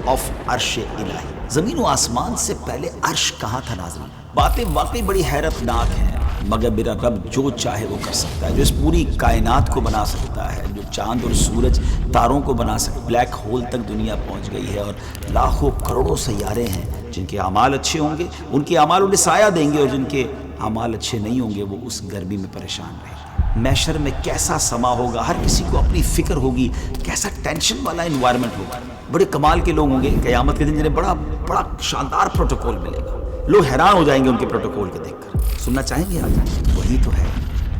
Of عرش الہی. زمین و آسمان سے پہلے عرش کہاں تھا ناظرین؟ باتیں واقعی بڑی حیرت ناک ہیں، مگر میرا رب جو چاہے وہ کر سکتا ہے، جو اس پوری کائنات کو بنا سکتا ہے، جو چاند اور سورج تاروں کو بنا سکتا ہے. بلیک ہول تک دنیا پہنچ گئی ہے اور لاکھوں کروڑوں سیارے ہیں. جن کے اعمال اچھے ہوں گے ان کے اعمال انہیں سایہ دیں گے، اور جن کے اعمال اچھے نہیں ہوں گے وہ اس گرمی میں پریشان رہیں گے. محشر میں کیسا سما ہوگا، ہر کسی کو اپنی فکر ہوگی، کیسا ٹینشن والا انوائرمنٹ ہوگا. بڑے کمال کے لوگ ہوں گے قیامت کے دن جنہیں بڑا شاندار پروٹوکول ملے گا. لوگ حیران ہو جائیں گے ان کے پروٹوکول کو دیکھ کر. سننا چاہیں گے آج؟ وہی تو ہے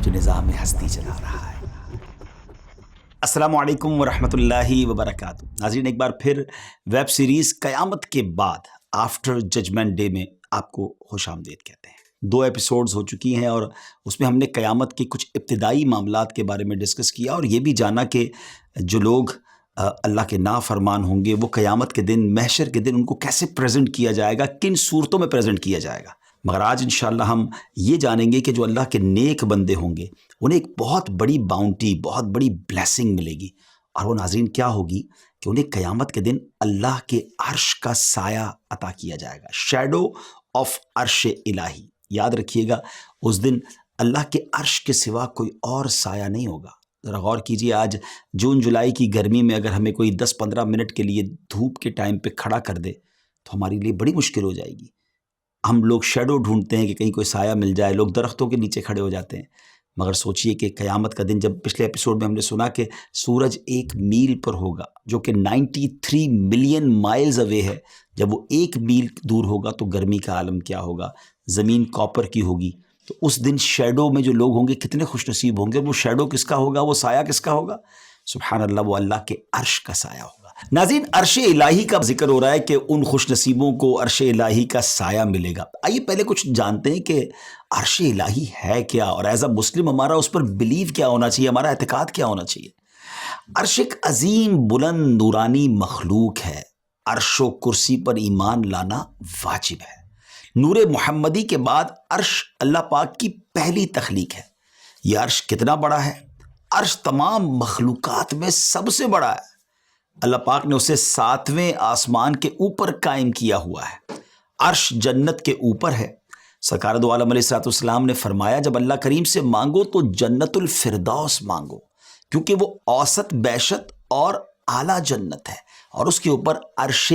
جو نظام ہستی چلا رہا ہے. السلام علیکم ورحمۃ اللہ وبرکاتہ. ناظرین، ایک بار پھر ویب سیریز قیامت کے بعد آفٹر ججمنٹ ڈے میں آپ کو خوش آمدید کہتے ہیں. 2 ایپیسوڈز ہو چکی ہیں اور اس میں ہم نے قیامت کے کچھ ابتدائی معاملات کے بارے میں ڈسکس کیا، اور یہ بھی جانا کہ جو لوگ اللہ کے نافرمان ہوں گے وہ قیامت کے دن، محشر کے دن، ان کو کیسے پریزنٹ کیا جائے گا، کن صورتوں میں پریزنٹ کیا جائے گا. مگر آج انشاءاللہ ہم یہ جانیں گے کہ جو اللہ کے نیک بندے ہوں گے انہیں ایک بہت بڑی باؤنٹی، بہت بڑی بلیسنگ ملے گی. اور وہ ناظرین کیا ہوگی کہ انہیں قیامت کے دن اللہ کے عرش کا سایہ عطا کیا جائے گا. شیڈو آف عرش الہی. یاد رکھیے گا اس دن اللہ کے عرش کے سوا کوئی اور سایہ نہیں ہوگا. ذرا غور کیجیے، آج جون جولائی کی گرمی میں اگر ہمیں کوئی 10-15 منٹ کے لیے دھوپ کے ٹائم پہ کھڑا کر دے تو ہمارے لیے بڑی مشکل ہو جائے گی. ہم لوگ شیڈو ڈھونڈتے ہیں کہ کہیں کوئی سایہ مل جائے، لوگ درختوں کے نیچے کھڑے ہو جاتے ہیں. مگر سوچئے کہ قیامت کا دن، جب پچھلے ایپیسوڈ میں ہم نے سنا کہ سورج 1 میل پر ہوگا جو کہ 93 ملین مائلز اوے ہے، جب وہ 1 میل دور ہوگا تو گرمی کا عالم کیا ہوگا. زمین کاپر کی ہوگی، تو اس دن شیڈو میں جو لوگ ہوں گے کتنے خوش نصیب ہوں گے. وہ شیڈو کس کا ہوگا، وہ سایہ کس کا ہوگا؟ سبحان اللہ، وہ اللہ کے عرش کا سایہ ہوگا. ناظرین، عرش الہی کا ذکر ہو رہا ہے کہ ان خوش نصیبوں کو عرش الہی کا سایہ ملے گا. آئیے پہلے کچھ جانتے ہیں کہ عرش الہی ہے کیا، اور ایز اے مسلم ہمارا اس پر بلیو کیا ہونا چاہیے، ہمارا اعتقاد کیا ہونا چاہیے. عرش ایک عظیم بلند نورانی مخلوق ہے. عرش و کرسی پر ایمان لانا واجب ہے. نور محمدی کے بعد عرش اللہ پاک کی پہلی تخلیق ہے. یہ عرش کتنا بڑا ہے؟ عرش تمام مخلوقات میں سب سے بڑا ہے. اللہ پاک نے اسے 7ویں آسمان کے اوپر قائم کیا ہوا ہے. عرش جنت کے اوپر ہے. سرکار دو عالم علیہ السلام نے فرمایا، جب اللہ کریم سے مانگو تو جنت الفردوس مانگو، کیونکہ وہ اوسط بیشت اور اعلیٰ جنت ہے، اور اس کے اوپر عرش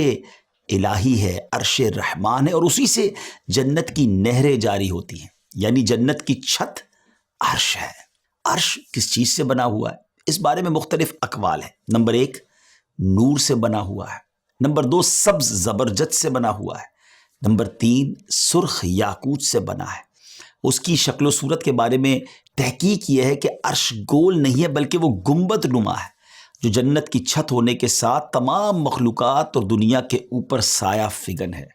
الہی ہے، عرش رحمان ہے، اور اسی سے جنت کی نہریں جاری ہوتی ہیں. یعنی جنت کی چھت عرش ہے. عرش کس چیز سے بنا ہوا ہے؟ اس بارے میں مختلف اقوال ہیں. نمبر 1، نور سے بنا ہوا ہے. نمبر 2، سبز زبرجد سے بنا ہوا ہے. نمبر 3، سرخ یاقوت سے بنا ہے. اس کی شکل و صورت کے بارے میں تحقیق یہ ہے کہ عرش گول نہیں ہے بلکہ وہ گنبد نما ہے، جو جنت کی چھت ہونے کے ساتھ تمام مخلوقات اور دنیا کے اوپر سایہ فگن ہے.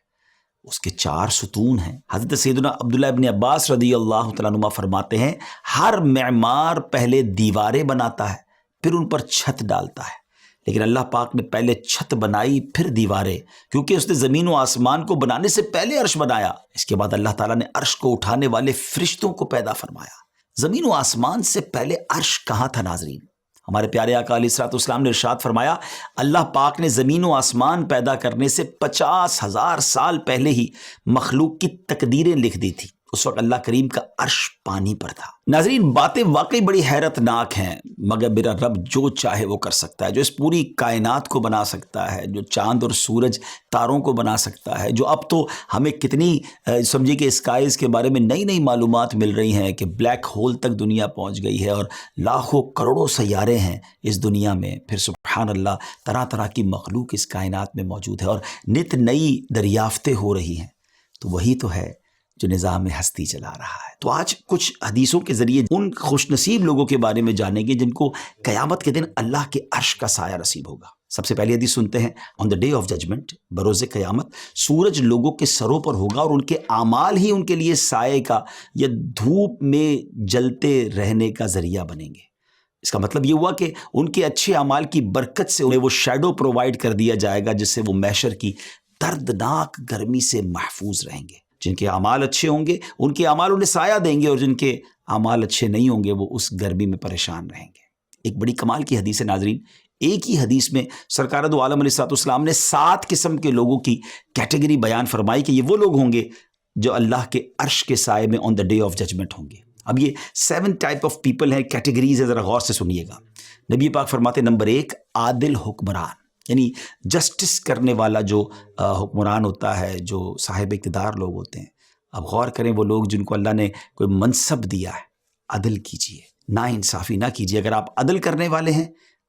اس کے 4 ستون ہیں. حضرت سیدنا عبداللہ ابن عباس رضی اللہ تعالیٰ عنہما فرماتے ہیں، ہر معمار پہلے دیواریں بناتا ہے پھر ان پر چھت ڈالتا ہے، لیکن اللہ پاک نے پہلے چھت بنائی پھر دیواریں، کیونکہ اس نے زمین و آسمان کو بنانے سے پہلے عرش بنایا. اس کے بعد اللہ تعالیٰ نے عرش کو اٹھانے والے فرشتوں کو پیدا فرمایا. زمین و آسمان سے پہلے عرش کہاں تھا ناظرین؟ ہمارے پیارے آقا علیہ السلام نے ارشاد فرمایا، اللہ پاک نے زمین و آسمان پیدا کرنے سے 50,000 سال پہلے ہی مخلوق کی تقدیریں لکھ دی تھی. اس وقت اللہ کریم کا عرش پانی پر تھا. ناظرین، باتیں واقعی بڑی حیرت ناک ہیں، مگر میرا رب جو چاہے وہ کر سکتا ہے. جو اس پوری کائنات کو بنا سکتا ہے، جو چاند اور سورج تاروں کو بنا سکتا ہے، جو اب تو ہمیں کتنی سمجھے کہ اسکائز کے بارے میں نئی نئی معلومات مل رہی ہیں کہ بلیک ہول تک دنیا پہنچ گئی ہے اور لاکھوں کروڑوں سیارے ہیں اس دنیا میں. پھر سبحان اللہ، طرح طرح کی مخلوق اس کائنات میں موجود ہے اور نت نئی دریافتیں ہو رہی ہیں. تو وہی تو ہے جو نظام ہستی چلا رہا ہے. تو آج کچھ حدیثوں کے ذریعے ان خوش نصیب لوگوں کے بارے میں جانیں گے جن کو قیامت کے دن اللہ کے عرش کا سایہ نصیب ہوگا. سب سے پہلی حدیث سنتے ہیں. آن دا ڈے آف ججمنٹ، بروز قیامت، سورج لوگوں کے سروں پر ہوگا اور ان کے اعمال ہی ان کے لیے سائے کا یا دھوپ میں جلتے رہنے کا ذریعہ بنیں گے. اس کا مطلب یہ ہوا کہ ان کے اچھے اعمال کی برکت سے انہیں وہ شیڈو پرووائڈ کر دیا جائے گا جس سے وہ محشر کی دردناک گرمی سے محفوظ رہیں گے. جن کے اعمال اچھے ہوں گے ان کے اعمال انہیں سایہ دیں گے، اور جن کے اعمال اچھے نہیں ہوں گے وہ اس گرمی میں پریشان رہیں گے. ایک بڑی کمال کی حدیث ہے ناظرین. ایک ہی حدیث میں سرکار دو عالم علیہ الصلوۃ والسلام نے 7 قسم کے لوگوں کی کیٹیگری بیان فرمائی کہ یہ وہ لوگ ہوں گے جو اللہ کے عرش کے سائے میں آن دا ڈے آف ججمنٹ ہوں گے. اب یہ 7 ٹائپ آف پیپل ہیں، کیٹیگریز ہے، ذرا غور سے سنیے گا. نبی پاک فرماتے نمبر 1 عادل حکمران، یعنی جسٹس کرنے والا جو حکمران ہوتا ہے، جو صاحب اقتدار لوگ ہوتے ہیں. اب غور کریں، وہ لوگ جن کو اللہ نے کوئی منصب دیا ہے، عدل کیجئے، نا انصافی نہ کیجئے. اگر آپ عدل کرنے والے ہیں،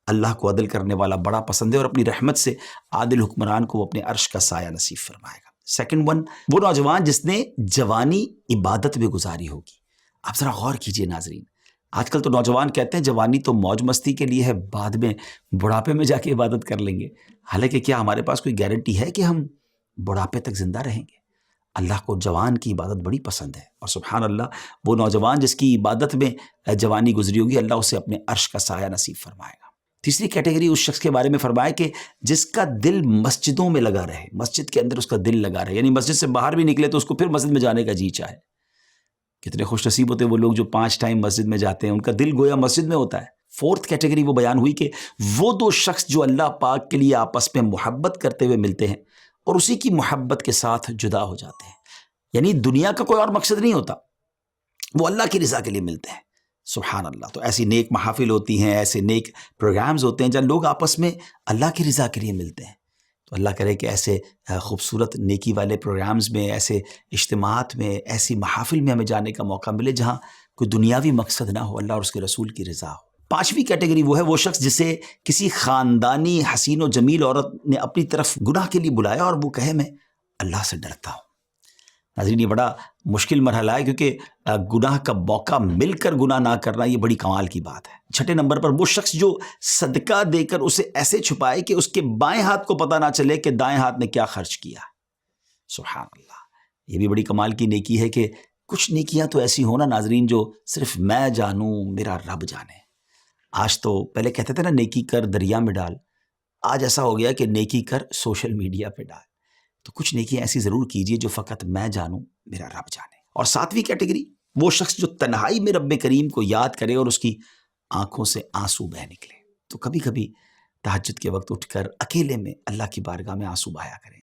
اللہ کو عدل کرنے والا بڑا پسند ہے، اور اپنی رحمت سے عادل حکمران کو وہ اپنے عرش کا سایہ نصیب فرمائے گا. سیکنڈ ون، وہ نوجوان جس نے جوانی عبادت میں گزاری ہوگی. آپ ذرا غور کیجئے ناظرین، آج کل تو نوجوان کہتے ہیں جوانی تو موج مستی کے لیے ہے، بعد میں بڑھاپے میں جا کے عبادت کر لیں گے. حالانکہ کیا ہمارے پاس کوئی گارنٹی ہے کہ ہم بڑھاپے تک زندہ رہیں گے؟ اللہ کو جوان کی عبادت بڑی پسند ہے، اور سبحان اللہ وہ نوجوان جس کی عبادت میں جوانی گزری ہوگی، اللہ اسے اپنے عرش کا سایہ نصیب فرمائے گا. تیسری کیٹیگری اس شخص کے بارے میں فرمایا کہ جس کا دل مسجدوں میں لگا رہے، مسجد کے اندر اس کا دل لگا رہے، یعنی مسجد سے باہر بھی نکلے تو اس کو پھر مسجد میں جانے کا جی چاہے. کتنے خوش نصیب ہوتے ہیں وہ لوگ جو 5 ٹائم مسجد میں جاتے ہیں، ان کا دل گویا مسجد میں ہوتا ہے. فورتھ کیٹیگری وہ بیان ہوئی کہ وہ 2 شخص جو اللہ پاک کے لیے آپس میں محبت کرتے ہوئے ملتے ہیں اور اسی کی محبت کے ساتھ جدا ہو جاتے ہیں، یعنی دنیا کا کوئی اور مقصد نہیں ہوتا، وہ اللہ کی رضا کے لیے ملتے ہیں. سبحان اللہ. تو ایسی نیک محافل ہوتی ہیں، ایسے نیک پروگرامز ہوتے ہیں جہاں لوگ آپس میں اللہ کی رضا کے لیے ملتے ہیں. تو اللہ کرے کہ ایسے خوبصورت نیکی والے پروگرامز میں، ایسے اجتماعات میں، ایسی محافل میں ہمیں جانے کا موقع ملے جہاں کوئی دنیاوی مقصد نہ ہو، اللہ اور اس کے رسول کی رضا ہو. 5ویں کیٹیگری وہ ہے وہ شخص جسے کسی خاندانی حسین و جمیل عورت نے اپنی طرف گناہ کے لیے بلایا اور وہ کہے میں اللہ سے ڈرتا ہوں. ناظرین یہ بڑا مشکل مرحلہ ہے، کیونکہ گناہ کا موقع مل کر گناہ نہ کرنا یہ بڑی کمال کی بات ہے. 6 نمبر پر وہ شخص جو صدقہ دے کر اسے ایسے چھپائے کہ اس کے بائیں ہاتھ کو پتہ نہ چلے کہ دائیں ہاتھ نے کیا خرچ کیا. سبحان اللہ. یہ بھی بڑی کمال کی نیکی ہے کہ کچھ نیکیاں تو ایسی ہونا ناظرین جو صرف میں جانوں، میرا رب جانے. آج تو پہلے کہتے تھے نا نیکی کر دریا میں ڈال، آج ایسا ہو گیا کہ نیکی کر سوشل میڈیا پہ ڈال. تو کچھ نیکی ایسی ضرور کیجئے جو فقط میں جانوں، میرا رب جانے. اور 7ویں کیٹیگری وہ شخص جو تنہائی میں رب کریم کو یاد کرے اور اس کی آنکھوں سے آنسو بہہ نکلے. تو کبھی کبھی تہجد کے وقت اٹھ کر اکیلے میں اللہ کی بارگاہ میں آنسو بہایا کریں.